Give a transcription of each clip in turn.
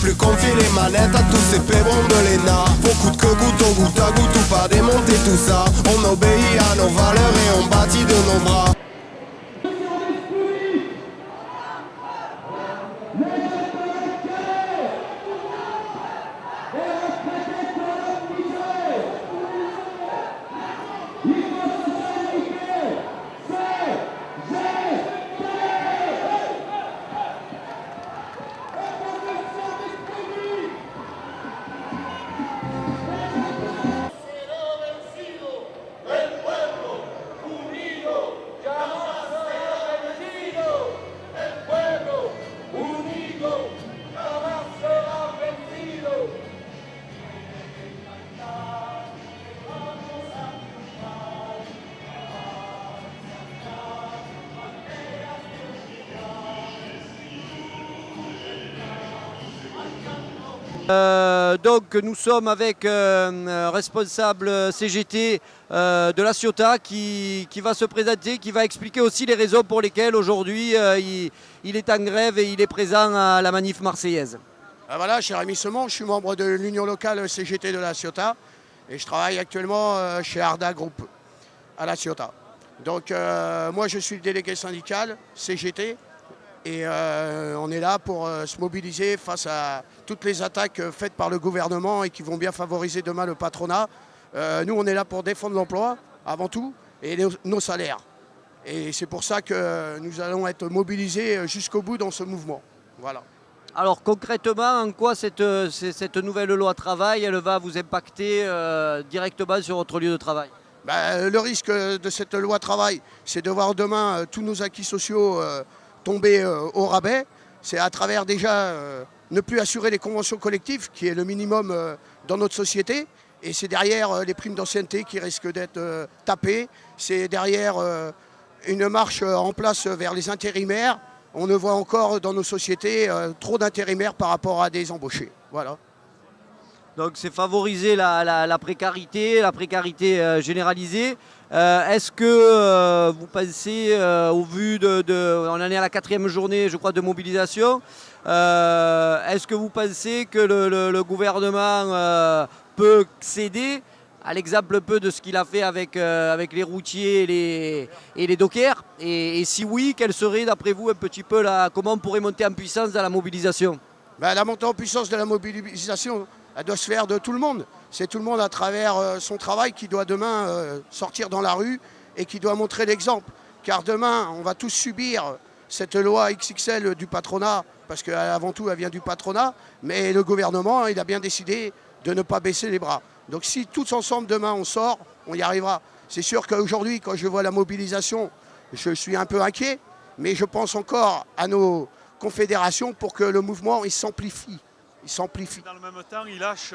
plus confier les manettes à tous ces pébrons de l'ENA. Beaucoup de que goutte à goutte ou pas démonter tout ça. On obéit à nos valeurs et on bâtit de nos bras. Donc nous sommes avec un responsable CGT de la Ciotat qui va se présenter, qui va expliquer aussi les raisons pour lesquelles aujourd'hui il est en grève et il est présent à la manif marseillaise. Voilà, je suis Rémi Semon, je suis membre de l'union locale CGT de la Ciotat et je travaille actuellement chez Arda Group à la Ciotat. Donc moi je suis le délégué syndical CGT. Et on est là pour se mobiliser face à toutes les attaques faites par le gouvernement et qui vont bien favoriser demain le patronat. Nous, on est là pour défendre l'emploi, avant tout, et nos salaires. Et c'est pour ça que nous allons être mobilisés jusqu'au bout dans ce mouvement. Voilà. Alors concrètement, en quoi cette nouvelle loi travail, elle va vous impacter directement sur votre lieu de travail? Le risque de cette loi travail, c'est de voir demain tous nos acquis sociaux tomber au rabais. C'est à travers déjà ne plus assurer les conventions collectives, qui est le minimum dans notre société. Et c'est derrière les primes d'ancienneté qui risquent d'être tapées. C'est derrière une marche en place vers les intérimaires. On ne voit encore dans nos sociétés trop d'intérimaires par rapport à des embauchés. Voilà. Donc c'est favoriser la précarité généralisée. Est-ce que vous pensez, au vu on en est à la 4e journée, je crois, de mobilisation, est-ce que vous pensez que le gouvernement peut céder à l'exemple peu de ce qu'il a fait avec les routiers et les dockers, et si oui, quelle serait d'après vous un petit peu comment on pourrait monter en puissance dans la mobilisation? La montée en puissance de la mobilisation, elle doit se faire de tout le monde. C'est tout le monde à travers son travail qui doit demain sortir dans la rue et qui doit montrer l'exemple. Car demain, on va tous subir cette loi XXL du patronat, parce qu'avant tout, elle vient du patronat, mais le gouvernement, il a bien décidé de ne pas baisser les bras. Donc si tous ensemble, demain, on sort, on y arrivera. C'est sûr qu'aujourd'hui, quand je vois la mobilisation, je suis un peu inquiet, mais je pense encore à nos confédérations pour que le mouvement il s'amplifie. Dans le même temps, il lâche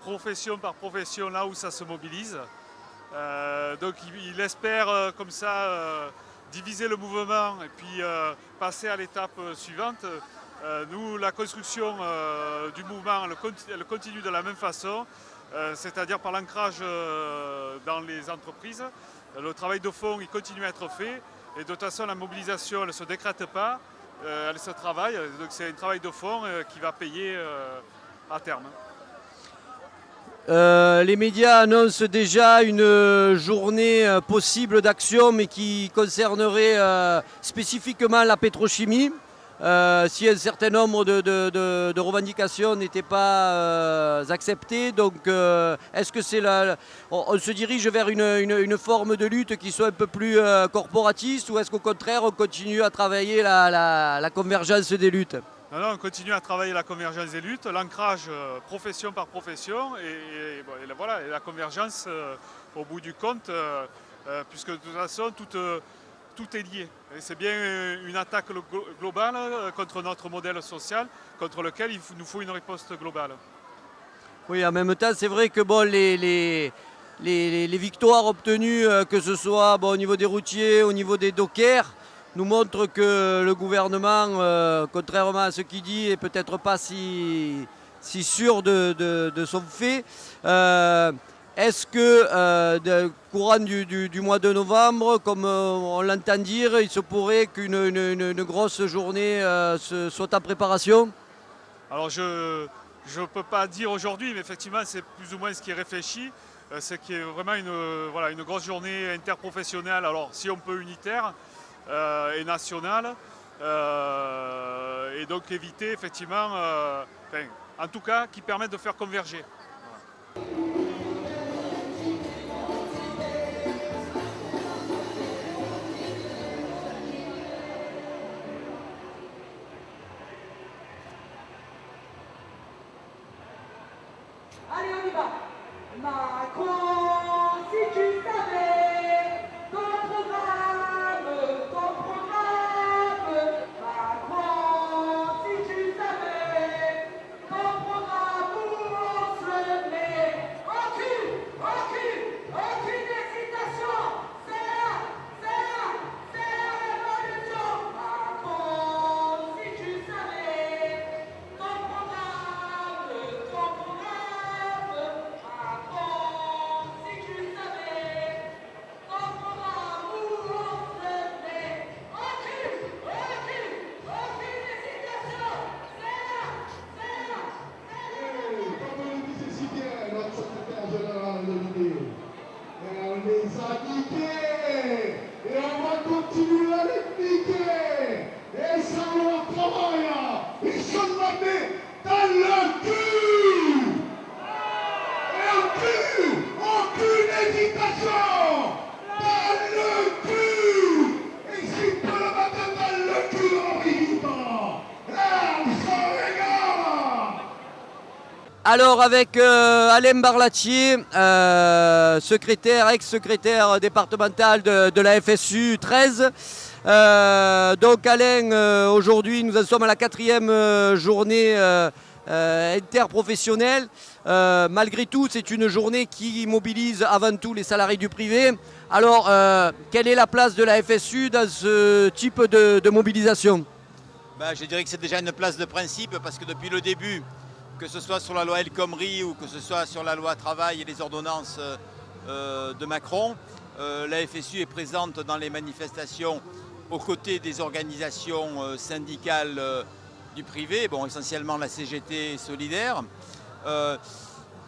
profession par profession là où ça se mobilise. Donc il espère comme ça diviser le mouvement et puis passer à l'étape suivante. Nous, la construction du mouvement, elle continue de la même façon, c'est-à-dire par l'ancrage dans les entreprises. Le travail de fond, il continue à être fait et de toute façon, la mobilisation, elle ne se décrète pas. Elle se travaille, donc c'est un travail de fond qui va payer à terme. Les médias annoncent déjà une journée possible d'action, mais qui concernerait spécifiquement la pétrochimie. Si un certain nombre de revendications n'étaient pas acceptées, donc est-ce que on se dirige vers une forme de lutte qui soit un peu plus corporatiste, ou est-ce qu'au contraire on continue à travailler la convergence des luttes? Non, on continue à travailler la convergence des luttes, l'ancrage profession par profession et la convergence au bout du compte, puisque de toute façon tout est lié. C'est bien une attaque globale contre notre modèle social, contre lequel il nous faut une riposte globale. Oui, en même temps, c'est vrai que les victoires obtenues, que ce soit au niveau des routiers, au niveau des dockers, nous montrent que le gouvernement, contrairement à ce qu'il dit, est peut-être pas si sûr de son fait. Est-ce que, courant du mois de novembre, comme on l'entend dire, il se pourrait qu'une grosse journée soit en préparation? Alors je ne peux pas dire aujourd'hui, mais effectivement c'est plus ou moins ce qui est réfléchi. C'est qu'il y ait vraiment une grosse journée interprofessionnelle, alors si on peut unitaire et nationale. Et donc éviter effectivement, en tout cas, qui permettent de faire converger. Allez, on y va. Macron, si tu savais ton programme. Macron, si tu savais ton programme, où on se met. Aucune hésitation. C'est la révolution. Macron, si tu savais ton programme. Macron, si tu savais ton programme, où on se met. Aucune hésitation. Comme le disait si bien notre secrétaire général de l'idée, on les a niqués et on va continuer à les niquer. Et ça, on travaille, ils sont menés dans le cul. Aucune hésitation. Dans le cul. Et si tu peux le mettre dans le cul, on rit. On s'en régale. Alors avec Alain Barlatier, ex-secrétaire départemental de la FSU 13. Donc Alain, aujourd'hui nous en sommes à la 4e journée interprofessionnelle. Malgré tout, c'est une journée qui mobilise avant tout les salariés du privé. Alors, quelle est la place de la FSU dans ce type de mobilisation? Je dirais que c'est déjà une place de principe parce que depuis le début, que ce soit sur la loi El Khomri ou que ce soit sur la loi travail et les ordonnances de Macron, la FSU est présente dans les manifestations aux côtés des organisations syndicales du privé, essentiellement la CGT solidaire.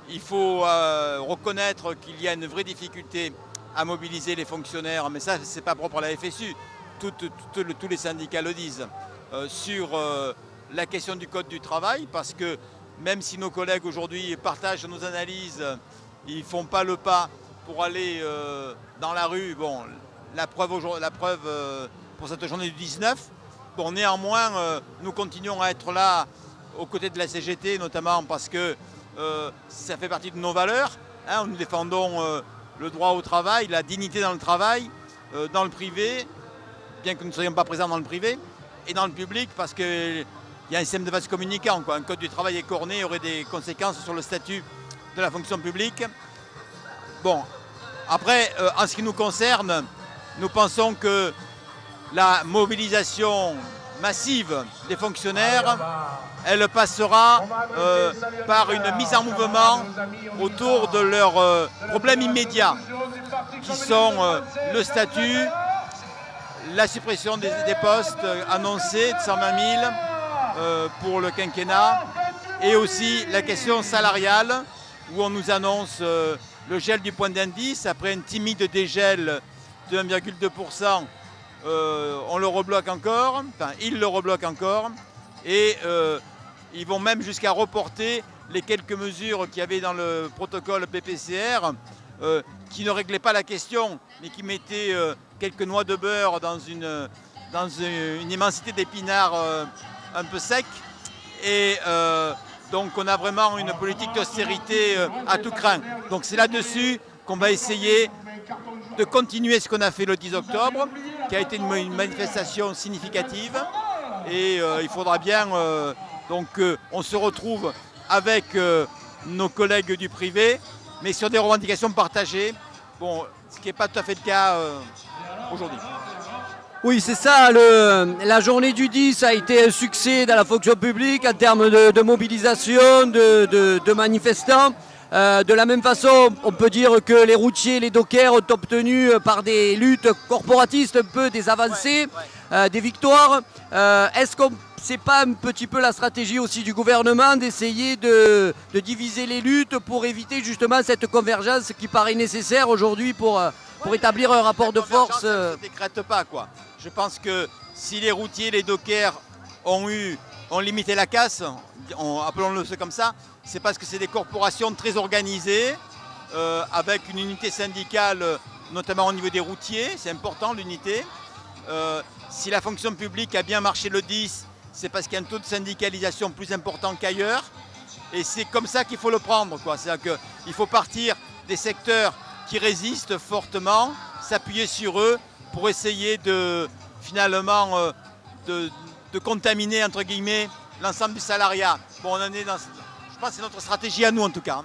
Il faut reconnaître qu'il y a une vraie difficulté à mobiliser les fonctionnaires, mais ça c'est pas propre à la FSU, tous les syndicats le disent, sur la question du code du travail, parce que même si nos collègues aujourd'hui partagent nos analyses, ils ne font pas le pas pour aller dans la rue. La preuve pour cette journée du 19. Néanmoins, nous continuons à être là aux côtés de la CGT, notamment parce que ça fait partie de nos valeurs. Nous défendons le droit au travail, la dignité dans le travail, dans le privé, bien que nous ne soyons pas présents dans le privé, et dans le public, parce qu'il y a un système de vase communicant. Un code du travail écorné aurait des conséquences sur le statut de la fonction publique. Après, en ce qui nous concerne, nous pensons que la mobilisation massive des fonctionnaires, elle passera par une mise en mouvement autour de leurs problèmes immédiats, qui sont le statut, la suppression des postes annoncés de 120 000 pour le quinquennat, et aussi la question salariale, où on nous annonce le gel du point d'indice après un timide dégel de 1,2%. On le rebloque encore, ils le rebloquent encore, et ils vont même jusqu'à reporter les quelques mesures qu'il y avait dans le protocole PPCR, qui ne réglaient pas la question, mais qui mettaient quelques noix de beurre dans une immensité d'épinards un peu sec. Et donc on a vraiment une politique d'austérité à tout crin. Donc c'est là-dessus qu'on va essayer de continuer ce qu'on a fait le 10 octobre, qui a été une manifestation significative. Et il faudra bien on se retrouve avec nos collègues du privé, mais sur des revendications partagées, ce qui n'est pas tout à fait le cas aujourd'hui. Oui, c'est ça, la journée du 10 a été un succès dans la fonction publique en termes de mobilisation, de manifestants. De la même façon, on peut dire que les routiers, les dockers ont obtenu par des luttes corporatistes un peu des avancées, des victoires. Est-ce qu'on c'est pas un petit peu la stratégie aussi du gouvernement d'essayer de diviser les luttes pour éviter justement cette convergence qui paraît nécessaire aujourd'hui pour établir un rapport de force Ça ne se décrète pas, quoi. Je pense que si les routiers, les dockers ont limité la casse, appelons-le comme ça, c'est parce que c'est des corporations très organisées, avec une unité syndicale, notamment au niveau des routiers, c'est important l'unité. Si la fonction publique a bien marché le 10, c'est parce qu'il y a un taux de syndicalisation plus important qu'ailleurs. Et c'est comme ça qu'il faut le prendre, quoi. C'est-à-dire qu'il faut partir des secteurs qui résistent fortement, s'appuyer sur eux pour essayer de, finalement, de contaminer, entre guillemets, l'ensemble du salariat. Bon, on en est dans, je pense que c'est notre stratégie à nous, en tout cas.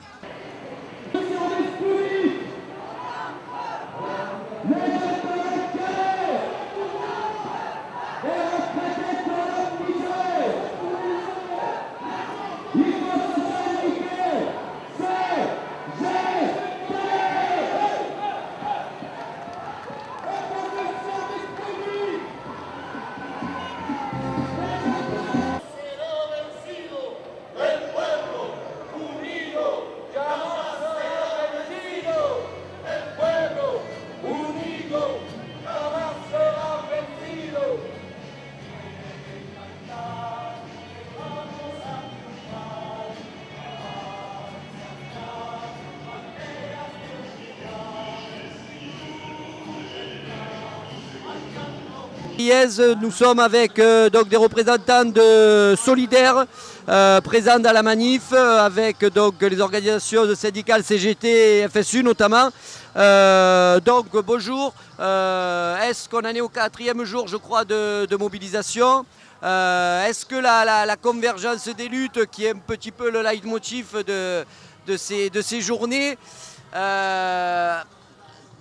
Nous sommes avec donc des représentants de Solidaires présents dans la manif, avec donc les organisations syndicales CGT et FSU notamment. Donc bonjour, est-ce qu'on en est au 4e jour, je crois, de mobilisation? Est-ce que la convergence des luttes, qui est un petit peu le leitmotiv de ces journées,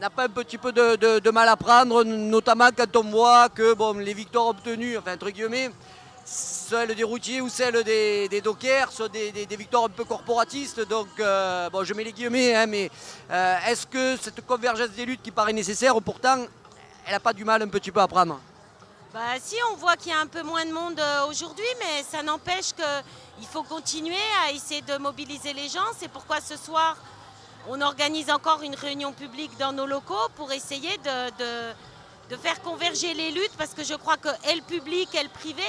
n'a pas un petit peu de mal à prendre, notamment quand on voit que bon, les victoires obtenues, enfin entre guillemets, celles des routiers ou celles des dockers sont des victoires un peu corporatistes. Donc bon, je mets les guillemets, hein, mais est-ce que cette convergence des luttes qui paraît nécessaire, pourtant, elle n'a pas du mal un petit peu à prendre? Bah si, on voit qu'il y a un peu moins de monde aujourd'hui, mais ça n'empêche qu'il faut continuer à essayer de mobiliser les gens. C'est pourquoi ce soir, on organise encore une réunion publique dans nos locaux pour essayer de faire converger les luttes, parce que je crois que et le public et le privé,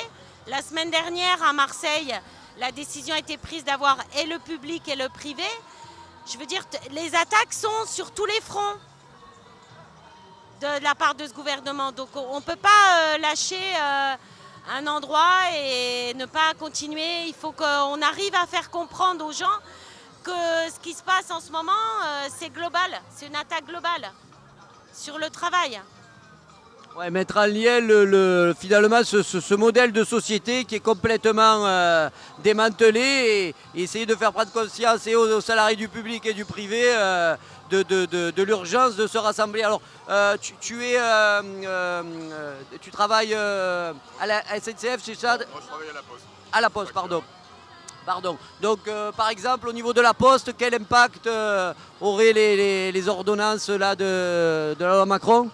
la semaine dernière à Marseille, la décision a été prise d'avoir et le public et le privé. Je veux dire, les attaques sont sur tous les fronts de la part de ce gouvernement. Donc on ne peut pas lâcher un endroit et ne pas continuer. Il faut qu'on arrive à faire comprendre aux gens que ce qui se passe en ce moment, c'est global, c'est une attaque globale sur le travail. Ouais, mettre en lien finalement ce modèle de société qui est complètement démantelé et essayer de faire prendre conscience et aux salariés du public et du privé de l'urgence de se rassembler. Alors, tu travailles à la SNCF, c'est ça? Moi, je travaille à la Poste. À la Poste, pardon. Donc, par exemple, au niveau de la Poste, quel impact auraient les ordonnances là, de la loi Macron?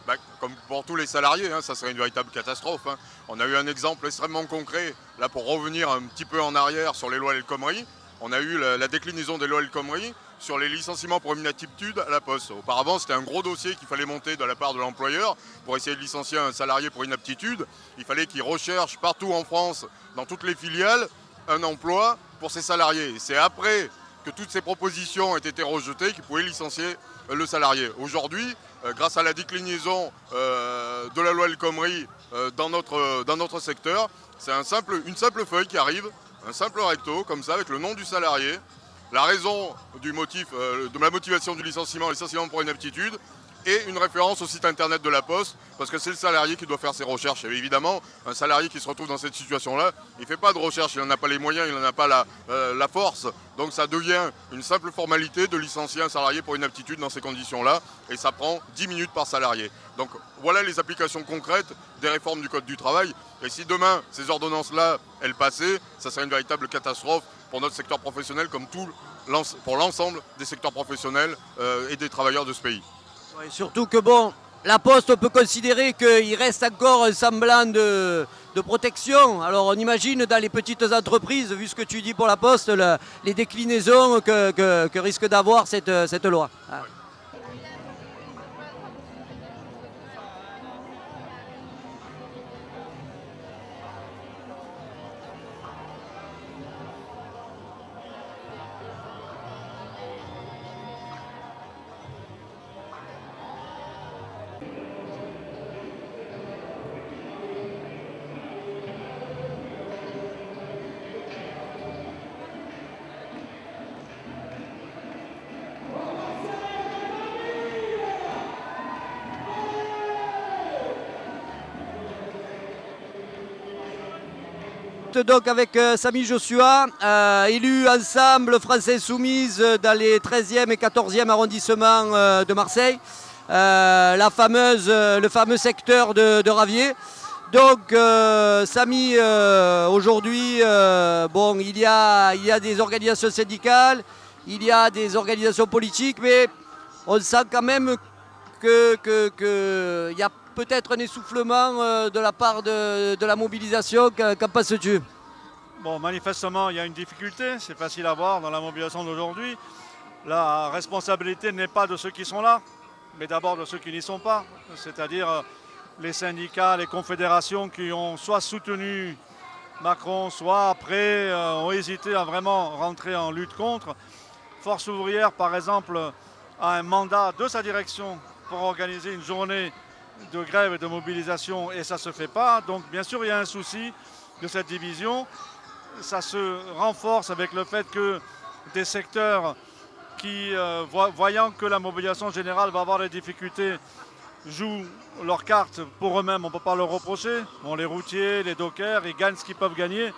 Bah, comme pour tous les salariés, hein, ça serait une véritable catastrophe. Hein. On a eu un exemple extrêmement concret, là pour revenir un petit peu en arrière sur les lois El Khomri. On a eu la déclinaison des lois El Khomri sur les licenciements pour inaptitude à la Poste. Auparavant, c'était un gros dossier qu'il fallait monter de la part de l'employeur pour essayer de licencier un salarié pour inaptitude. Il fallait qu'il recherche partout en France, dans toutes les filiales, un emploi pour ses salariés. C'est après que toutes ces propositions ont été rejetées qu'il pouvait licencier le salarié. Aujourd'hui, grâce à la déclinaison de la loi El Khomri dans notre secteur, c'est une simple feuille qui arrive, un simple recto, comme ça, avec le nom du salarié, la raison du motif, de la motivation du licenciement pour inaptitude, et une référence au site internet de la Poste, parce que c'est le salarié qui doit faire ses recherches. Et évidemment, un salarié qui se retrouve dans cette situation-là, il ne fait pas de recherche, il n'en a pas les moyens, il n'en a pas la force. Donc ça devient une simple formalité de licencier un salarié pour inaptitude dans ces conditions-là, et ça prend 10 minutes par salarié. Donc voilà les applications concrètes des réformes du Code du travail. Et si demain, ces ordonnances-là, elles passaient, ça serait une véritable catastrophe pour notre secteur professionnel, comme pour l'ensemble des secteurs professionnels et des travailleurs de ce pays. Ouais, surtout que bon, La Poste peut considérer qu'il reste encore un semblant de protection. Alors on imagine dans les petites entreprises, vu ce que tu dis pour la Poste, les déclinaisons que risque d'avoir cette loi. Donc avec Samy Joshua, élu ensemble France Insoumise dans les 13e et 14e arrondissements de Marseille, le fameux secteur de Ravier. Donc Samy, aujourd'hui, bon, il y a des organisations syndicales, il y a des organisations politiques, mais on sent quand même qu'il y a peut-être un essoufflement de la part de la mobilisation. Qu'en penses-tu? Bon, manifestement, il y a une difficulté, c'est facile à voir dans la mobilisation d'aujourd'hui. La responsabilité n'est pas de ceux qui sont là, mais d'abord de ceux qui n'y sont pas, c'est-à-dire les syndicats, les confédérations qui ont soit soutenu Macron, soit après ont hésité à vraiment rentrer en lutte contre. Force ouvrière, par exemple, a un mandat de sa direction pour organiser une journée de grève et de mobilisation, et ça ne se fait pas. Donc bien sûr il y a un souci de cette division. Ça se renforce avec le fait que des secteurs qui, voyant que la mobilisation générale va avoir des difficultés, jouent leurs cartes pour eux-mêmes, on ne peut pas leur reprocher. Bon, les routiers, les dockers, ils gagnent ce qu'ils peuvent gagner.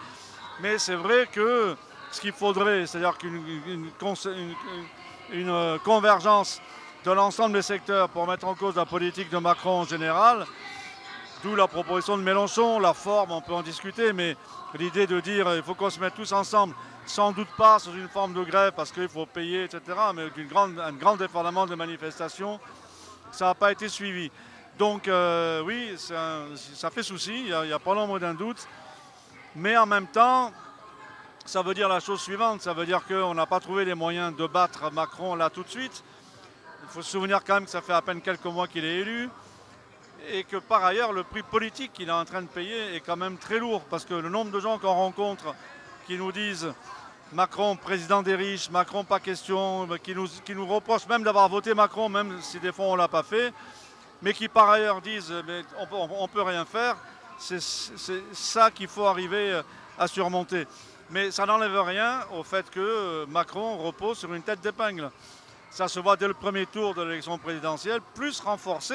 Mais c'est vrai que ce qu'il faudrait, c'est-à-dire qu'une convergence de l'ensemble des secteurs pour mettre en cause la politique de Macron en général, d'où la proposition de Mélenchon, la forme, on peut en discuter, mais l'idée de dire il faut qu'on se mette tous ensemble, sans doute pas sous une forme de grève parce qu'il faut payer, etc., mais un grand déferlement de manifestations, ça n'a pas été suivi. Donc oui, ça fait souci, il n'y a pas l'ombre d'un doute, mais en même temps, ça veut dire la chose suivante, ça veut dire qu'on n'a pas trouvé les moyens de battre Macron là tout de suite. Il faut se souvenir quand même que ça fait à peine quelques mois qu'il est élu et que par ailleurs le prix politique qu'il est en train de payer est quand même très lourd parce que le nombre de gens qu'on rencontre qui nous disent Macron président des riches, Macron pas question, qui nous reprochent même d'avoir voté Macron même si des fois on ne l'a pas fait, mais qui par ailleurs disent mais on ne peut rien faire, c'est ça qu'il faut arriver à surmonter. Mais ça n'enlève rien au fait que Macron repose sur une tête d'épingle. Ça se voit dès le premier tour de l'élection présidentielle, plus renforcé,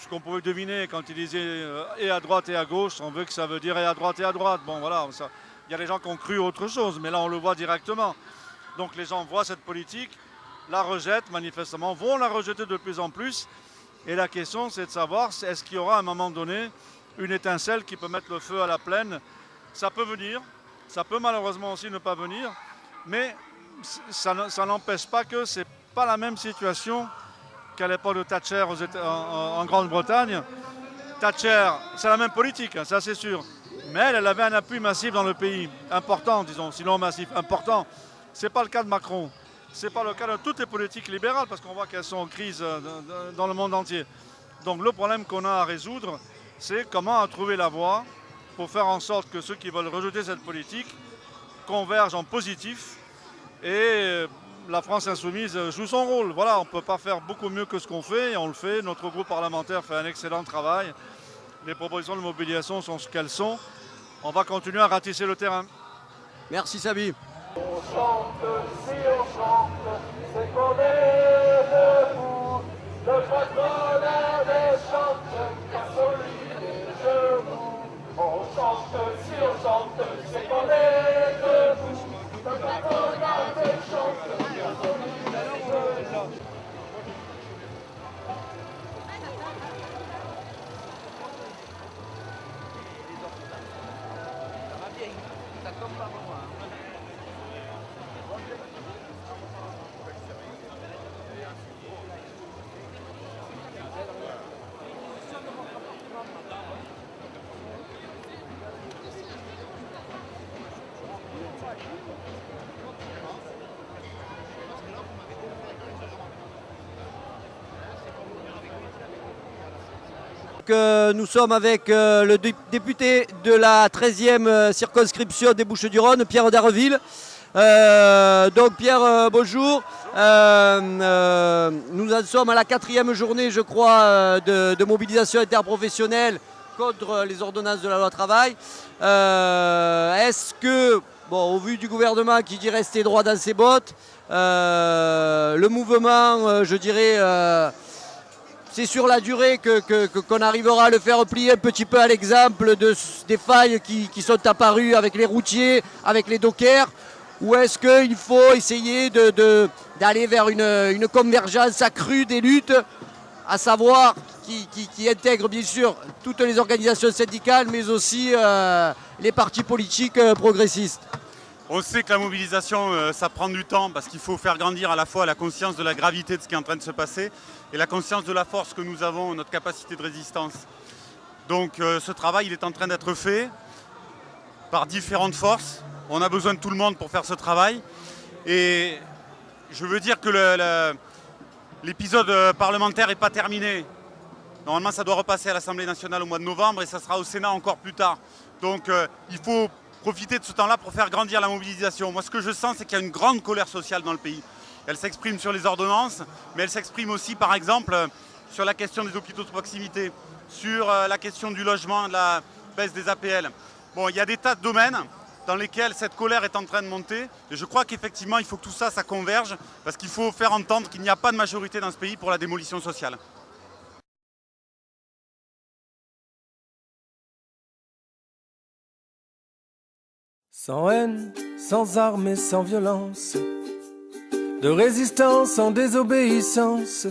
ce qu'on pouvait deviner quand il disait et à droite et à gauche, on veut que ça veut dire et à droite et à droite. Bon voilà, il y a des gens qui ont cru autre chose, mais là on le voit directement. Donc les gens voient cette politique, la rejettent manifestement, vont la rejeter de plus en plus. Et la question c'est de savoir, est-ce qu'il y aura à un moment donné une étincelle qui peut mettre le feu à la plaine? Ça peut venir, ça peut malheureusement aussi ne pas venir, mais ça n'empêche pas que ce n'est pas la même situation qu'à l'époque de Thatcher en Grande-Bretagne. Thatcher, c'est la même politique, hein, ça c'est sûr. Mais elle avait un appui massif dans le pays, important disons, sinon massif, important. Ce n'est pas le cas de Macron. Ce n'est pas le cas de toutes les politiques libérales parce qu'on voit qu'elles sont en crise dans le monde entier. Donc le problème qu'on a à résoudre, c'est comment trouver la voie pour faire en sorte que ceux qui veulent rejeter cette politique convergent en positif et la France Insoumise joue son rôle. Voilà, on ne peut pas faire beaucoup mieux que ce qu'on fait et on le fait. Notre groupe parlementaire fait un excellent travail. Les propositions de mobilisation sont ce qu'elles sont. On va continuer à ratisser le terrain. Merci Samy. On chante, si on chante, c'est qu'on est debout. Le patronat des chante, car solide et debout. On chante, si on chante, c'est qu'on est debout. Le patronat des chante, car solide et debout. Nous sommes avec le député de la 13e circonscription des Bouches-du-Rhône, Pierre Darreville. Donc Pierre, bonjour. Nous en sommes à la 4e journée, je crois, de mobilisation interprofessionnelle contre les ordonnances de la loi travail. Est-ce que, bon, au vu du gouvernement qui dit rester droit dans ses bottes, le mouvement, je dirais, c'est sur la durée qu'on arrivera à le faire plier un petit peu à l'exemple des failles qui sont apparues avec les routiers, avec les dockers, ou est-ce qu'il faut essayer d'aller vers une convergence accrue des luttes, à savoir qui intègre bien sûr toutes les organisations syndicales, mais aussi les partis politiques progressistes? On sait que la mobilisation, ça prend du temps parce qu'il faut faire grandir à la fois la conscience de la gravité de ce qui est en train de se passer et la conscience de la force que nous avons, notre capacité de résistance. Donc ce travail, il est en train d'être fait par différentes forces. On a besoin de tout le monde pour faire ce travail. Et je veux dire que l'épisode parlementaire n'est pas terminé. Normalement, ça doit repasser à l'Assemblée nationale au mois de novembre et ça sera au Sénat encore plus tard. Donc il faut profiter de ce temps-là pour faire grandir la mobilisation. Moi, ce que je sens, c'est qu'il y a une grande colère sociale dans le pays. Elle s'exprime sur les ordonnances, mais elle s'exprime aussi, par exemple, sur la question des hôpitaux de proximité, sur la question du logement, de la baisse des APL. Bon, il y a des tas de domaines dans lesquels cette colère est en train de monter. Et je crois qu'effectivement, il faut que tout ça, ça converge, parce qu'il faut faire entendre qu'il n'y a pas de majorité dans ce pays pour la démolition sociale. Sans haine, sans armes et sans violence, de résistance en désobéissance,